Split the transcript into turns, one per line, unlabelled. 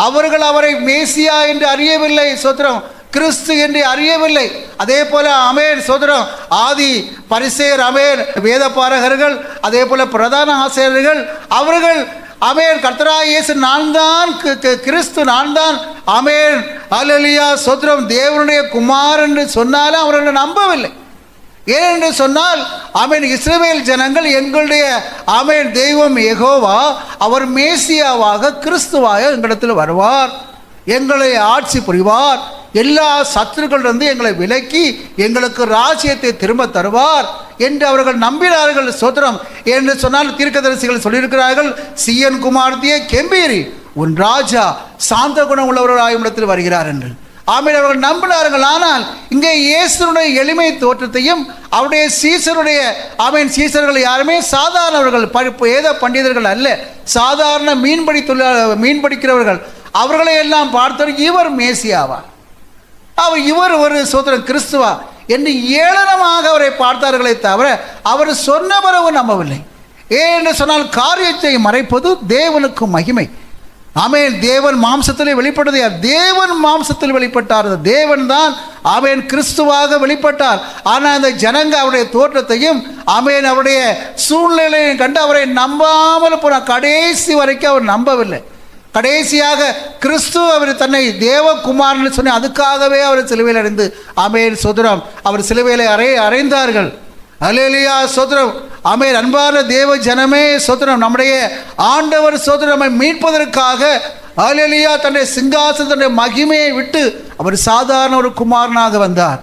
அவர்கள் அவரை மேசியா என்று அறியவில்லை. சோத்திரம். கிறிஸ்து என்று அறியவில்லை. அதே போல ஆமென் சோதரம் ஆதி பரிசேயர் ஆமென் வேதபாரகர்கள் அதே போல பிரதான ஆசிரியர்கள் அவர்கள் ஆமென் கர்த்தராகிய இயேசு நான் தான் கிறிஸ்து நான் தான் ஆமென் அல்லேலூயா சோதரம் தேவனுடைய குமாரன் என்று சொன்னாலும் அவர்கள் நம்பவில்லை. ஏனென்று சொன்னால் ஆமென் இஸ்ரவேல் ஜனங்கள் எங்களுடைய ஆமென் தெய்வம் யெகோவா அவர் மேசியாவாக கிறிஸ்துவாக எங்களிடத்தில் வருவார், எங்களை ஆட்சி புரிவார், எல்லா சத்துருக்களிலிருந்து எங்களை விலக்கி எங்களுக்கு ராஜ்யத்தை திரும்ப தருவார் என்று அவர்கள் நம்பினார்கள். சோத்திரம். என்று சொன்னால் தீர்க்கதரிசிகள் சொல்லியிருக்கிறார்கள், சீயோன் குமாரத்தியே கெம்பீரி, உன் ராஜா சாந்த குணம் உள்ளவர்களாக இடத்தில் வருகிறார் என்று. ஆமென். அவர்கள் நம்பினார்கள். ஆனால் இங்கே இயேசுனுடைய எளிமை தோற்றத்தையும் அவருடைய சீசருடைய ஆமென் சீசர்கள் யாருமே சாதாரணவர்கள், ஏத பண்டிதர்கள் அல்ல, சாதாரண மீன்பிடிக்கிறவர்கள். அவர்களை எல்லாம் பார்த்தவர் இவர் மேசியாவா, இவர் ஒரு சோதரன் கிறிஸ்துவா என்று ஏளனமாக அவரை பார்த்தார்களே தவிர அவர் சொன்ன பிறகு நம்பவில்லை. ஏனென்று சொன்னால் காரியத்தை மறைப்பது தேவனுக்கு மகிமை. ஆமென். தேவன் மாம்சத்திலே வெளிப்பட்டது யார்? தேவன் மாம்சத்தில் வெளிப்பட்டார். தேவன் தான் ஆமென் கிறிஸ்துவாக வெளிப்பட்டார். ஆனால் அந்த ஜனங்க அவருடைய தோற்றத்தையும் ஆமென் அவருடைய சூழ்நிலையையும் கண்டு அவரை நம்பாமல் போன கடைசி வரைக்கும் அவர் நம்பவில்லை. கடைசியாக கிறிஸ்து அவர் தன்னை தேவகுமாரன் சொன்ன அதுக்காகவே அவர் சிலுவையில் அறைந்து ஆமென் சோதரம் அவர் சிலுவையில் அறைந்தார்கள். அல்லேலூயா சோதரம். ஆமென். அன்பான தேவ ஜனமே சோதரம், நம்முடைய ஆண்டவர் சோதரம் நம்மை மீட்பதற்காக அல்லேலூயா தன்னுடைய சிங்காசனத்துடைய மகிமையை விட்டு அவர் சாதாரண ஒரு குமாரனாக வந்தார்.